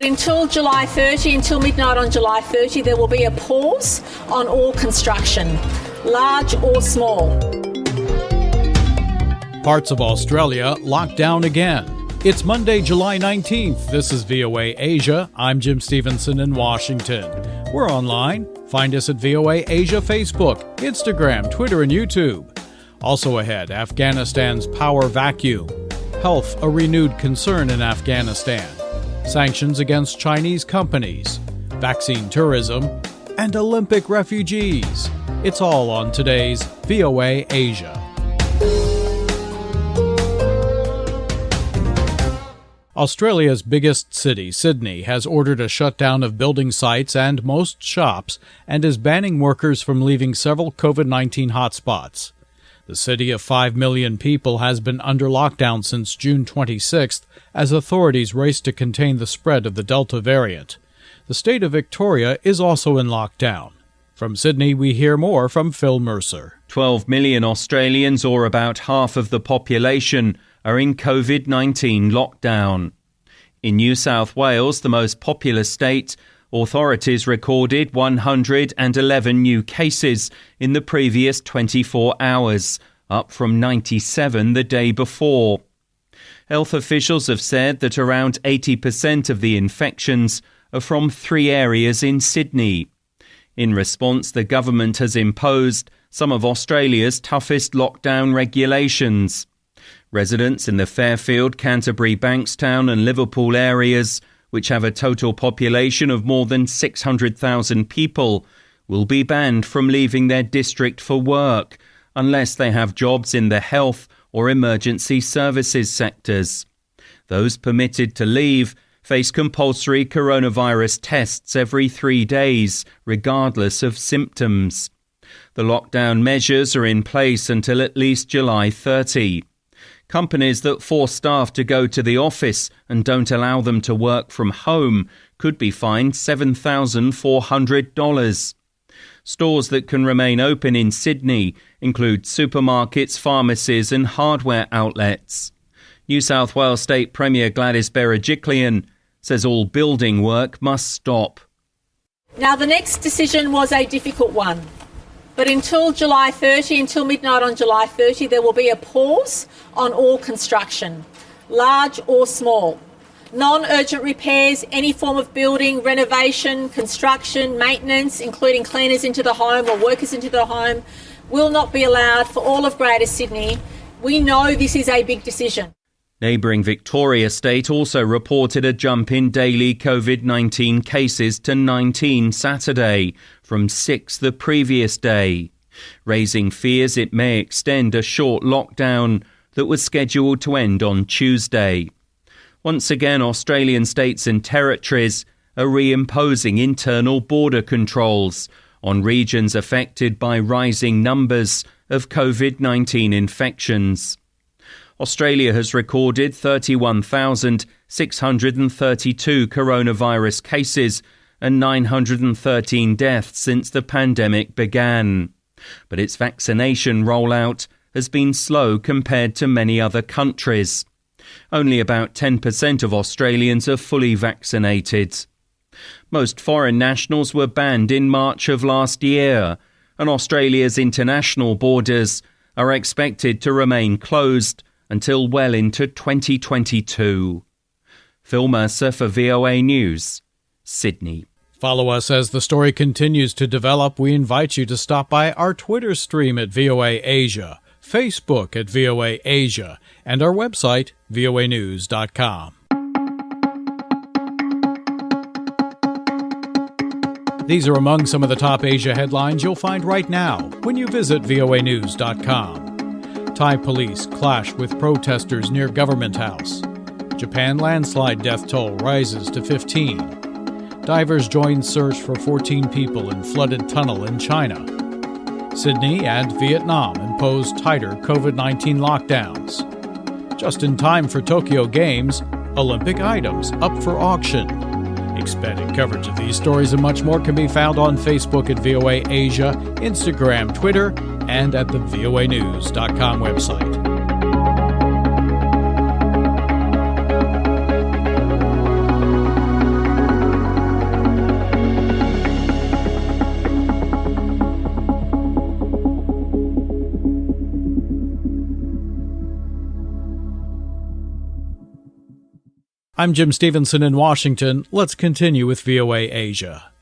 until July 30, until midnight on July 30, there will be a pause on all construction, large or small. Parts of Australia locked down again. It's Monday, July 19th. This is VOA Asia. I'm Jim Stevenson in Washington. We're online. Find us at VOA Asia Facebook, Instagram, Twitter, and YouTube. Also ahead, Afghanistan's power vacuum. Health, a renewed concern in Afghanistan. Sanctions against Chinese companies. Vaccine tourism. And Olympic refugees. It's all on today's VOA Asia. Australia's biggest city, Sydney, has ordered a shutdown of building sites and most shops and is banning workers from leaving several COVID-19 hotspots. The city of 5 million people has been under lockdown since June 26th as authorities race to contain the spread of the Delta variant. The state of Victoria is also in lockdown. From Sydney, we hear more from Phil Mercer. 12 million Australians, or about half of the population, are in COVID-19 lockdown. In New South Wales, the most populous state, authorities recorded 111 new cases in the previous 24 hours, up from 97 the day before. Health officials have said that around 80% of the infections are from 3 areas in Sydney. In response, the government has imposed some of Australia's toughest lockdown regulations. Residents in the Fairfield, Canterbury, Bankstown and Liverpool areas, which have a total population of more than 600,000 people, will be banned from leaving their district for work unless they have jobs in the health or emergency services sectors. Those permitted to leave face compulsory coronavirus tests every 3 days, regardless of symptoms. The lockdown measures are in place until at least July 30. Companies that force staff to go to the office and don't allow them to work from home could be fined $7,400. Stores that can remain open in Sydney include supermarkets, pharmacies and hardware outlets. New South Wales State Premier Gladys Berejiklian says all building work must stop. Now, the next decision was a difficult one. But until July 30, until midnight on July 30, there will be a pause on all construction, large or small. Non-urgent repairs, any form of building, renovation, construction, maintenance, including cleaners into the home or workers into the home, will not be allowed for all of Greater Sydney. We know this is a big decision. Neighbouring Victoria State also reported a jump in daily COVID-19 cases to 19 Saturday, from 6 the previous day, raising fears it may extend a short lockdown that was scheduled to end on Tuesday. Once again, Australian states and territories are reimposing internal border controls on regions affected by rising numbers of COVID-19 infections. Australia has recorded 31,632 coronavirus cases and 913 deaths since the pandemic began. But its vaccination rollout has been slow compared to many other countries. Only about 10% of Australians are fully vaccinated. Most foreign nationals were banned in March of last year, and Australia's international borders are expected to remain closed until well into 2022. Phil Mercer for VOA News, Sydney. Follow us as the story continues to develop. We invite you to stop by our Twitter stream at VOA Asia, Facebook at VOA Asia, and our website, voanews.com. These are among some of the top Asia headlines you'll find right now when you visit voanews.com. Thai police clash with protesters near Government House. Japan landslide death toll rises to 15. Divers join search for 14 people in flooded tunnel in China. Sydney and Vietnam impose tighter COVID-19 lockdowns. Just in time for Tokyo Games, Olympic items up for auction. Expanded coverage of these stories and much more can be found on Facebook at VOA Asia, Instagram, Twitter, and at the voanews.com website. I'm Jim Stevenson in Washington. Let's continue with VOA Asia.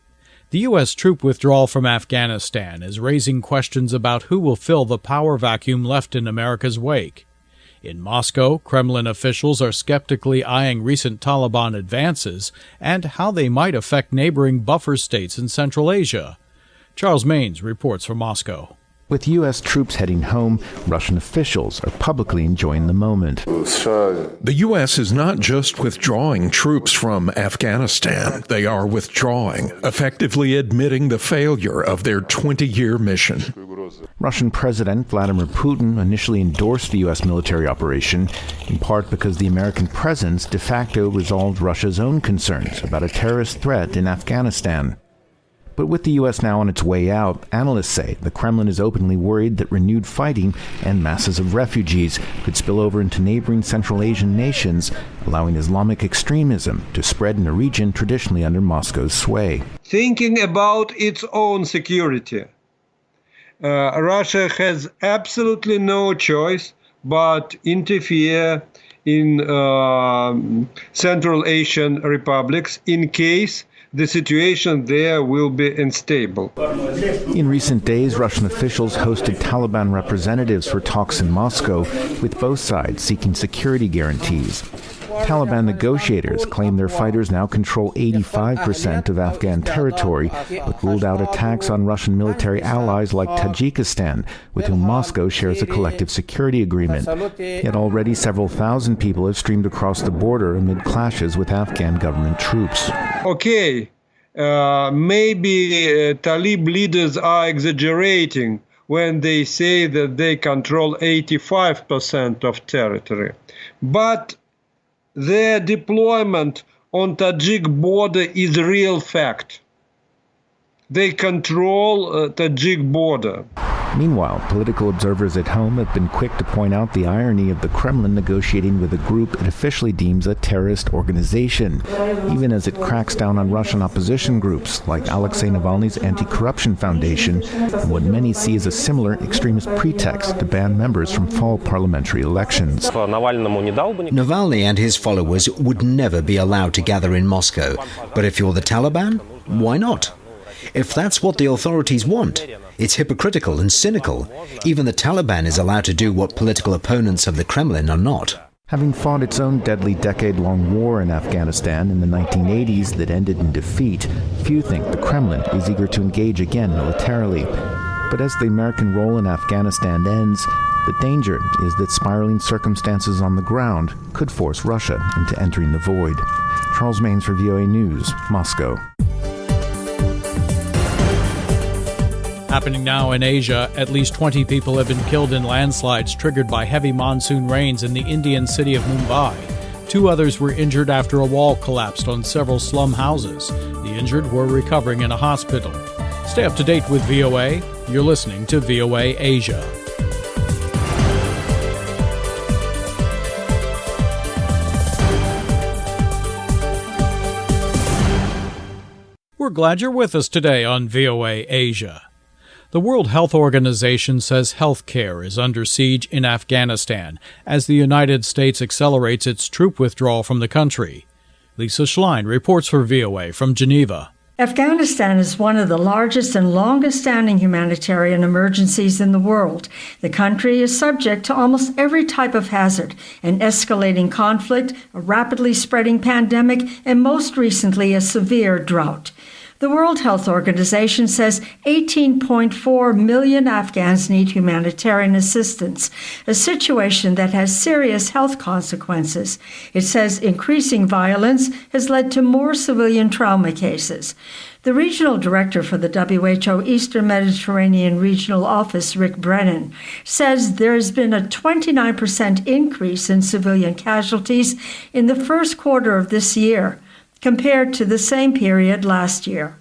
The U.S. troop withdrawal from Afghanistan is raising questions about who will fill the power vacuum left in America's wake. In Moscow, Kremlin officials are skeptically eyeing recent Taliban advances and how they might affect neighboring buffer states in Central Asia. Charles Maines reports from Moscow. With U.S. troops heading home, Russian officials are publicly enjoying the moment. The U.S. is not just withdrawing troops from Afghanistan. They are withdrawing, effectively admitting the failure of their 20-year mission. Russian President Vladimir Putin initially endorsed the U.S. military operation, in part because the American presence de facto resolved Russia's own concerns about a terrorist threat in Afghanistan. But with the U.S. now on its way out, analysts say the Kremlin is openly worried that renewed fighting and masses of refugees could spill over into neighboring Central Asian nations, allowing Islamic extremism to spread in a region traditionally under Moscow's sway. Thinking about its own security, Russia has absolutely no choice but interfere in Central Asian republics in case the situation there will be unstable. In recent days, Russian officials hosted Taliban representatives for talks in Moscow, with both sides seeking security guarantees. Taliban negotiators claim their fighters now control 85% of Afghan territory, but ruled out attacks on Russian military allies like Tajikistan, with whom Moscow shares a collective security agreement. Yet already several thousand people have streamed across the border amid clashes with Afghan government troops. Okay, maybe Talib leaders are exaggerating when they say that they control 85% of territory. But their deployment on Tajik border is a real fact. They control Tajik border. Meanwhile, political observers at home have been quick to point out the irony of the Kremlin negotiating with a group it officially deems a terrorist organization, even as it cracks down on Russian opposition groups like Alexei Navalny's Anti-Corruption Foundation, and what many see as a similar extremist pretext to ban members from fall parliamentary elections. Navalny and his followers would never be allowed to gather in Moscow. But if you're the Taliban, why not? If that's what the authorities want, it's hypocritical and cynical. Even the Taliban is allowed to do what political opponents of the Kremlin are not. Having fought its own deadly decade-long war in Afghanistan in the 1980s that ended in defeat, few think the Kremlin is eager to engage again militarily. But as the American role in Afghanistan ends, the danger is that spiraling circumstances on the ground could force Russia into entering the void. Charles Maines for VOA News, Moscow. Happening now in Asia, at least 20 people have been killed in landslides triggered by heavy monsoon rains in the Indian city of Mumbai. 2 others were injured after a wall collapsed on several slum houses. The injured were recovering in a hospital. Stay up to date with VOA. You're listening to VOA Asia. We're glad you're with us today on VOA Asia. The World Health Organization says health care is under siege in Afghanistan as the United States accelerates its troop withdrawal from the country. Lisa Schlein reports for VOA from Geneva. Afghanistan is one of the largest and longest-standing humanitarian emergencies in the world. The country is subject to almost every type of hazard, an escalating conflict, a rapidly spreading pandemic, and most recently a severe drought. The World Health Organization says 18.4 million Afghans need humanitarian assistance, a situation that has serious health consequences. It says increasing violence has led to more civilian trauma cases. The regional director for the WHO Eastern Mediterranean Regional Office, Rick Brennan, says there has been a 29% increase in civilian casualties in the first quarter of this year, compared to the same period last year.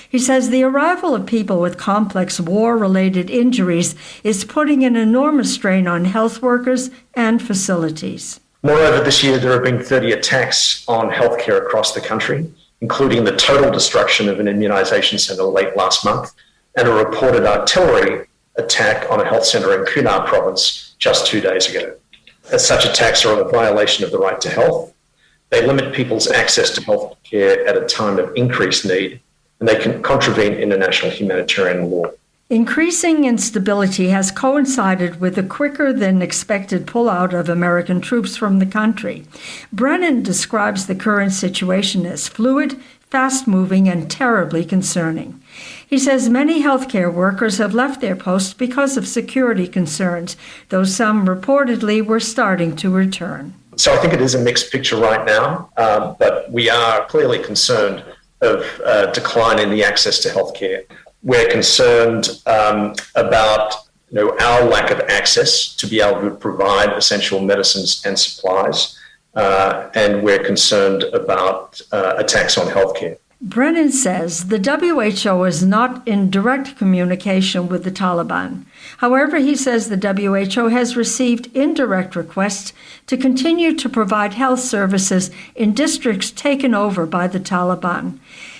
He says the arrival of people with complex war-related injuries is putting an enormous strain on health workers and facilities. Moreover, this year there have been 30 attacks on healthcare across the country, including the total destruction of an immunization center late last month and a reported artillery attack on a health center in Kunar province just 2 days ago. As such attacks are a violation of the right to health, They limit people's access to health care at a time of increased need, and they can contravene international humanitarian law. Increasing instability has coincided with the quicker than expected pullout of American troops from the country. Brennan describes the current situation as fluid, fast-moving, and terribly concerning. He says many healthcare workers have left their posts because of security concerns, though some reportedly were starting to return. So I think it is a mixed picture right now, but we are clearly concerned of a decline in the access to healthcare. We're concerned about our lack of access to be able to provide essential medicines and supplies, and we're concerned about attacks on healthcare. Brennan says the WHO is not in direct communication with the Taliban. However, he says the WHO has received indirect requests to continue to provide health services in districts taken over by the Taliban.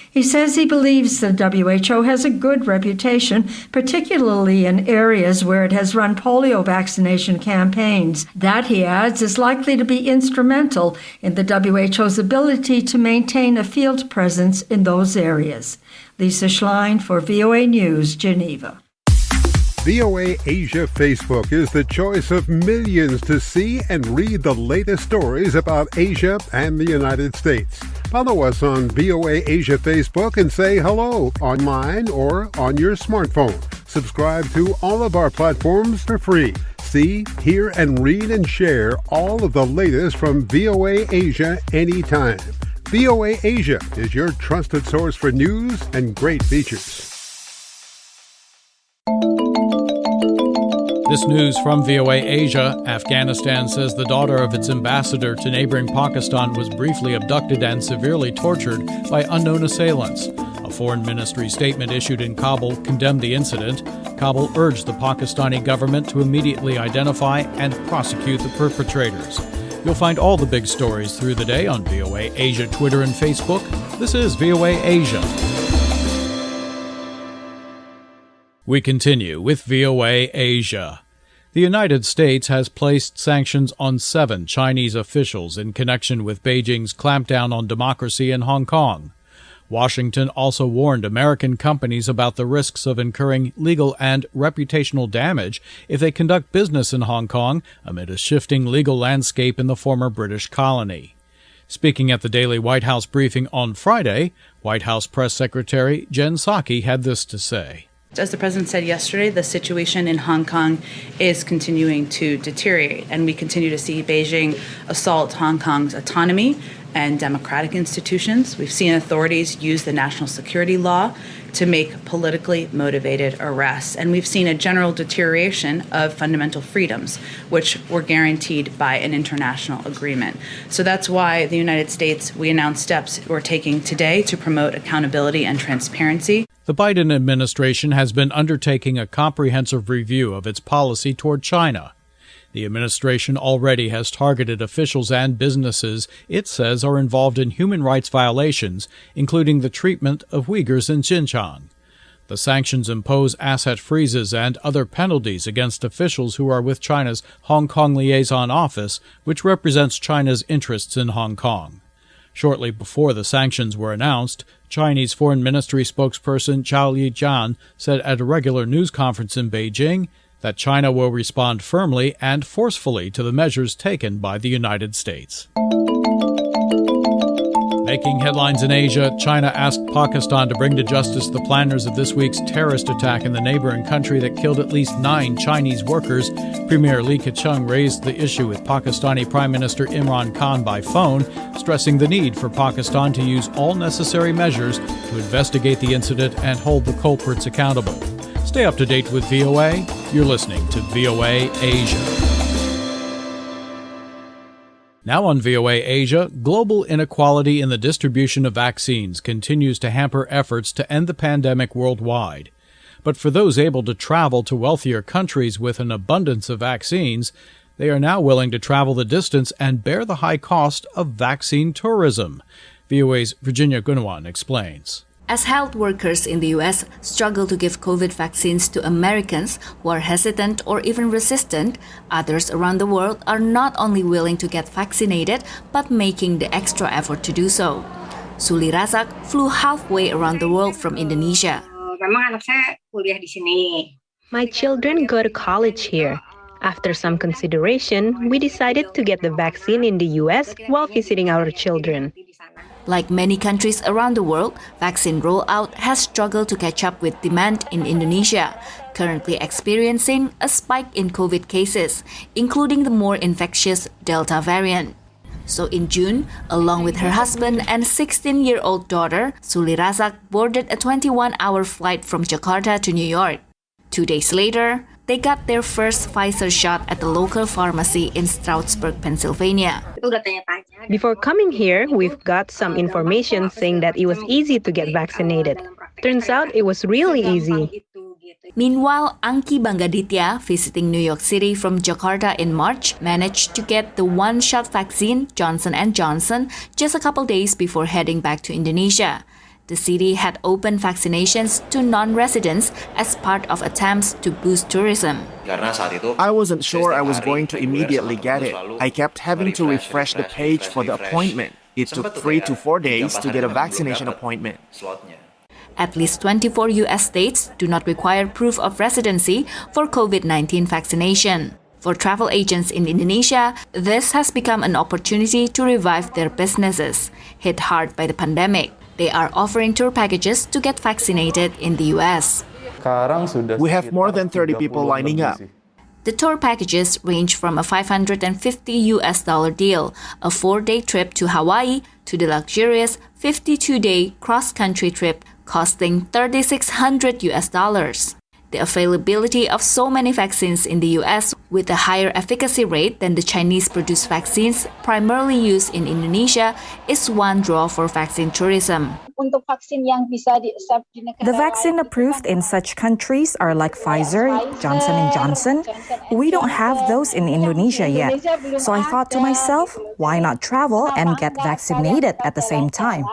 He says he believes the WHO has a good reputation, particularly in areas where it has run polio vaccination campaigns. That, he adds, is likely to be instrumental in the WHO's ability to maintain a field presence in those areas. Lisa Schlein for VOA News, Geneva. VOA Asia Facebook is the choice of millions to see and read the latest stories about Asia and the United States. Follow us on VOA Asia Facebook and say hello online or on your smartphone. Subscribe to all of our platforms for free. See, hear, and read and share all of the latest from VOA Asia anytime. VOA Asia is your trusted source for news and great features. This news from VOA Asia. Afghanistan says the daughter of its ambassador to neighboring Pakistan was briefly abducted and severely tortured by unknown assailants. A foreign ministry statement issued in Kabul condemned the incident. Kabul urged the Pakistani government to immediately identify and prosecute the perpetrators. You'll find all the big stories through the day on VOA Asia Twitter and Facebook. This is VOA Asia. We continue with VOA Asia. The United States has placed sanctions on 7 Chinese officials in connection with Beijing's clampdown on democracy in Hong Kong. Washington also warned American companies about the risks of incurring legal and reputational damage if they conduct business in Hong Kong amid a shifting legal landscape in the former British colony. Speaking at the daily White House briefing on Friday, White House Press Secretary Jen Psaki had this to say. As the president said yesterday, the situation in Hong Kong is continuing to deteriorate, and we continue to see Beijing assault Hong Kong's autonomy and democratic institutions. We've seen authorities use the national security law to make politically motivated arrests, and we've seen a general deterioration of fundamental freedoms, which were guaranteed by an international agreement. So that's why the United States, we announced steps we're taking today to promote accountability and transparency. The Biden administration has been undertaking a comprehensive review of its policy toward China. The administration already has targeted officials and businesses it says are involved in human rights violations, including the treatment of Uyghurs in Xinjiang. The sanctions impose asset freezes and other penalties against officials who are with China's Hong Kong Liaison Office, which represents China's interests in Hong Kong. Shortly before the sanctions were announced, Chinese Foreign Ministry spokesperson Zhao Lijian said at a regular news conference in Beijing that China will respond firmly and forcefully to the measures taken by the United States. Making headlines in Asia, China asked Pakistan to bring to justice the planners of this week's terrorist attack in the neighboring country that killed at least 9 Chinese workers. Premier Li Keqiang raised the issue with Pakistani Prime Minister Imran Khan by phone, stressing the need for Pakistan to use all necessary measures to investigate the incident and hold the culprits accountable. Stay up to date with VOA. You're listening to VOA Asia. Now on VOA Asia, global inequality in the distribution of vaccines continues to hamper efforts to end the pandemic worldwide. But for those able to travel to wealthier countries with an abundance of vaccines, they are now willing to travel the distance and bear the high cost of vaccine tourism. VOA's Virginia Gunawan explains. As health workers in the US struggle to give COVID vaccines to Americans who are hesitant or even resistant, others around the world are not only willing to get vaccinated, but making the extra effort to do so. Suli Razak flew halfway around the world from Indonesia. My children go to college here. After some consideration, we decided to get the vaccine in the US while visiting our children. Like many countries around the world, vaccine rollout has struggled to catch up with demand in Indonesia, currently experiencing a spike in COVID cases, including the more infectious Delta variant. So in June, along with her husband and 16-year-old daughter, Suli Razak boarded a 21-hour flight from Jakarta to New York. 2 days later, they got their first Pfizer shot at the local pharmacy in Stroudsburg, Pennsylvania. Before coming here, we've got some information saying that it was easy to get vaccinated. Turns out it was really easy. Meanwhile, Angki Banggaditya, visiting New York City from Jakarta in March, managed to get the one-shot vaccine Johnson & Johnson just a couple days before heading back to Indonesia. The city had opened vaccinations to non-residents as part of attempts to boost tourism. I wasn't sure I was going to immediately get it. I kept having to refresh the page for the appointment. It took 3 to 4 days to get a vaccination appointment. At least 24 U.S. states do not require proof of residency for COVID-19 vaccination. For travel agents in Indonesia, this has become an opportunity to revive their businesses, hit hard by the pandemic. They are offering tour packages to get vaccinated in the U.S. We have more than 30 people lining up. The tour packages range from a $550 deal, a 4-day trip to Hawaii, to the luxurious 52-day cross-country trip costing $3,600. The availability of so many vaccines in the US with a higher efficacy rate than the Chinese-produced vaccines primarily used in Indonesia is one draw for vaccine tourism. The vaccine approved in such countries are like Pfizer, Johnson & Johnson. We don't have those in Indonesia yet. So I thought to myself, why not travel and get vaccinated at the same time?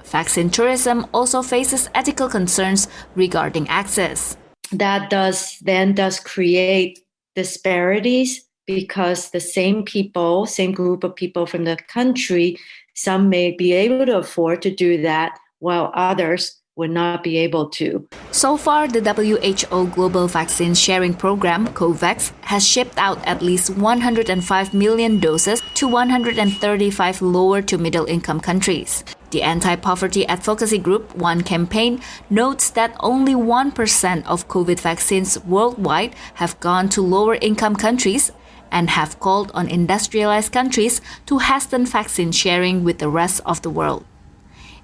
Vaccine tourism also faces ethical concerns regarding access. That does create disparities because the same group of people from the country, some may be able to afford to do that while others would not be able to. So far, the WHO Global Vaccine Sharing Program, COVAX, has shipped out at least 105 million doses to 135 lower to middle income countries. The anti-poverty advocacy group One Campaign notes that only 1% of COVID vaccines worldwide have gone to lower income countries and have called on industrialized countries to hasten vaccine sharing with the rest of the world.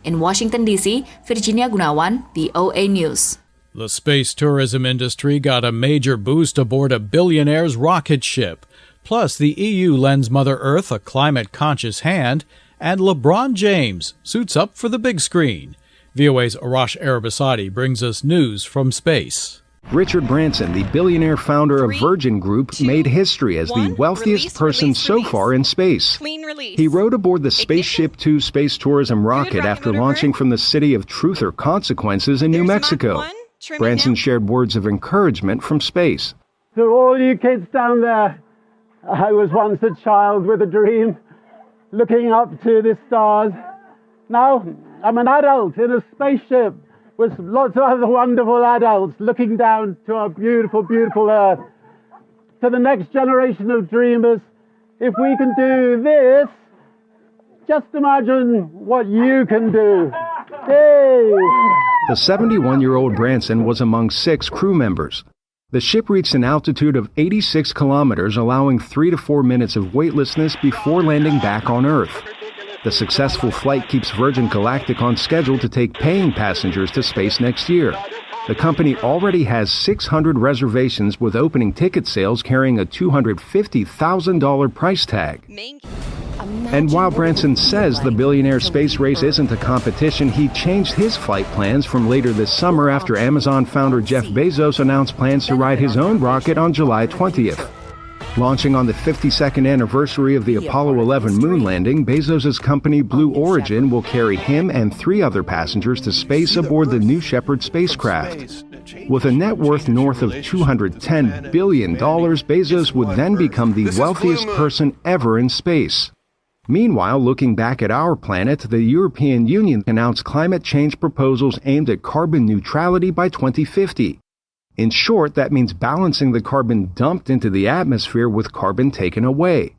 In Washington, D.C., Virginia Gunawan, VOA News. The space tourism industry got a major boost aboard a billionaire's rocket ship. Plus, the EU lends Mother Earth a climate-conscious hand, and LeBron James suits up for the big screen. VOA's Arash Arabasadi brings us news from space. Richard Branson, the billionaire founder of Virgin Group, made history as the wealthiest person so far in space. He rode aboard the Spaceship Two space tourism rocket after launching from the city of Truth or Consequences in New Mexico. Branson shared words of encouragement from space. To all you kids down there, I was once a child with a dream, looking up to the stars. Now I'm an adult in a spaceship with lots of other wonderful adults looking down to our beautiful, beautiful Earth. To the next generation of dreamers, if we can do this, just imagine what you can do. Yay! The 71-year-old Branson was among 6 crew members. The ship reached an altitude of 86 kilometers, allowing 3 to 4 minutes of weightlessness before landing back on Earth. The successful flight keeps Virgin Galactic on schedule to take paying passengers to space next year. The company already has 600 reservations, with opening ticket sales carrying a $250,000 price tag. And while Branson says the billionaire space race isn't a competition, he changed his flight plans from later this summer after Amazon founder Jeff Bezos announced plans to ride his own rocket on July 20th. Launching on the 52nd anniversary of the Apollo 11 moon landing, Bezos' company Blue Origin will carry him and 3 other passengers to space aboard the New Shepard spacecraft. With a net worth north of $210 billion, Bezos would then become the wealthiest person ever in space. Meanwhile, looking back at our planet, the European Union announced climate change proposals aimed at carbon neutrality by 2050. In short, that means balancing the carbon dumped into the atmosphere with carbon taken away.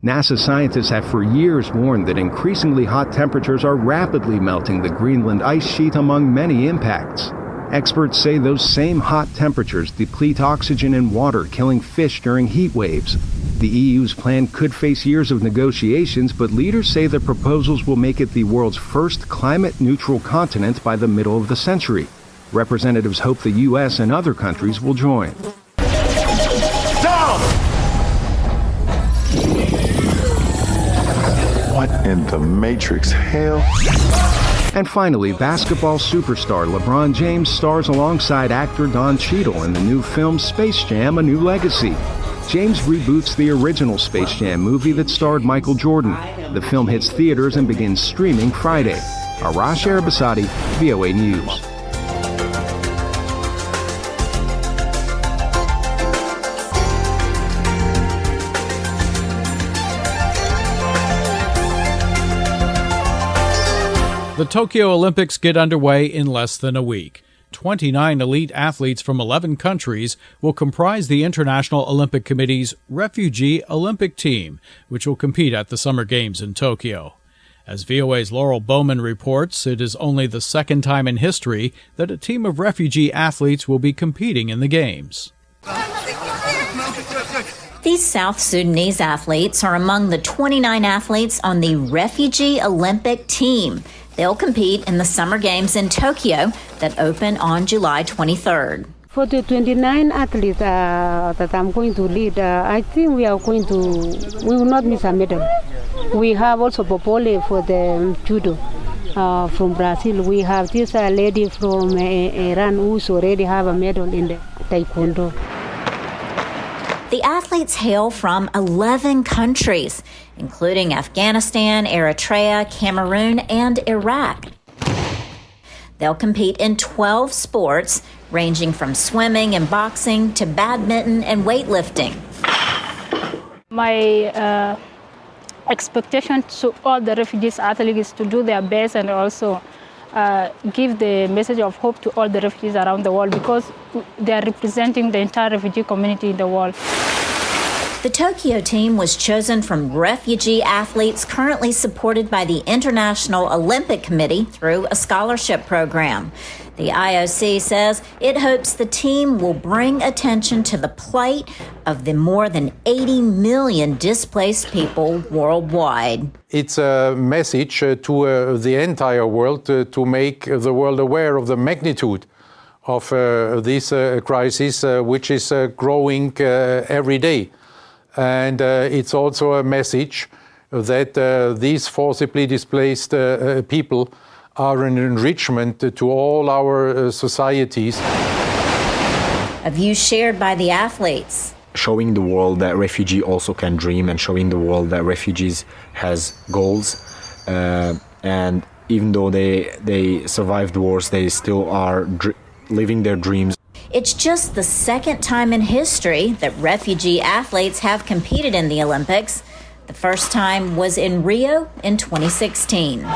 NASA scientists have for years warned that increasingly hot temperatures are rapidly melting the Greenland ice sheet, among many impacts. Experts say those same hot temperatures deplete oxygen in water, killing fish during heat waves. The EU's plan could face years of negotiations, but leaders say the proposals will make it the world's first climate-neutral continent by the middle of the century. Representatives hope the U.S. and other countries will join. Down! What in the Matrix hell? And finally, basketball superstar LeBron James stars alongside actor Don Cheadle in the new film Space Jam: A New Legacy. James reboots the original Space Jam movie that starred Michael Jordan. The film hits theaters and begins streaming Friday. Arash Arabasadi, VOA News. The Tokyo Olympics get underway in less than a week. 29 elite athletes from 11 countries will comprise the International Olympic Committee's Refugee Olympic Team, which will compete at the Summer Games in Tokyo. As VOA's Laurel Bowman reports, it is only the second time in history that a team of refugee athletes will be competing in the Games. These South Sudanese athletes are among the 29 athletes on the Refugee Olympic Team. They'll compete in the Summer Games in Tokyo that open on July 23rd. For the 29 athletes that I'm going to lead, I think we will not miss a medal. We have also Popole for the judo from Brazil. We have this lady from Iran who's already have a medal in the taekwondo. The athletes hail from 11 countries, including Afghanistan, Eritrea, Cameroon, and Iraq. They'll compete in 12 sports, ranging from swimming and boxing to badminton and weightlifting. My expectation to all the refugees athletes is to do their best and also give the message of hope to all the refugees around the world, because they are representing the entire refugee community in the world. The Tokyo team was chosen from refugee athletes currently supported by the International Olympic Committee through a scholarship program. The IOC says it hopes the team will bring attention to the plight of the more than 80 million displaced people worldwide. It's a message to the entire world to make the world aware of the magnitude of this crisis, which is growing every day. And it's also a message that these forcibly displaced people are an enrichment to all our societies. A view shared by the athletes. Showing the world that refugee also can dream, and showing the world that refugees has goals. And even though they survived wars, they still are living their dreams. It's just the second time in history that refugee athletes have competed in the Olympics. The first time was in Rio in 2016.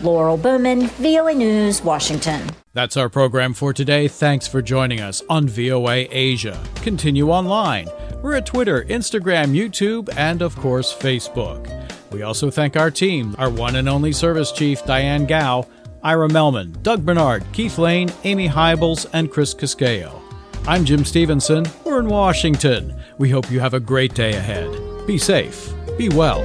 Laurel Bowman, VOA News, Washington. That's our program for today. Thanks for joining us on VOA Asia. Continue online. We're at Twitter, Instagram, YouTube, and of course, Facebook. We also thank our team, our one and only service chief, Diane Gao, Ira Melman, Doug Bernard, Keith Lane, Amy Hybels, and Chris Casquejo. I'm Jim Stevenson. We're in Washington. We hope you have a great day ahead. Be safe. Be well.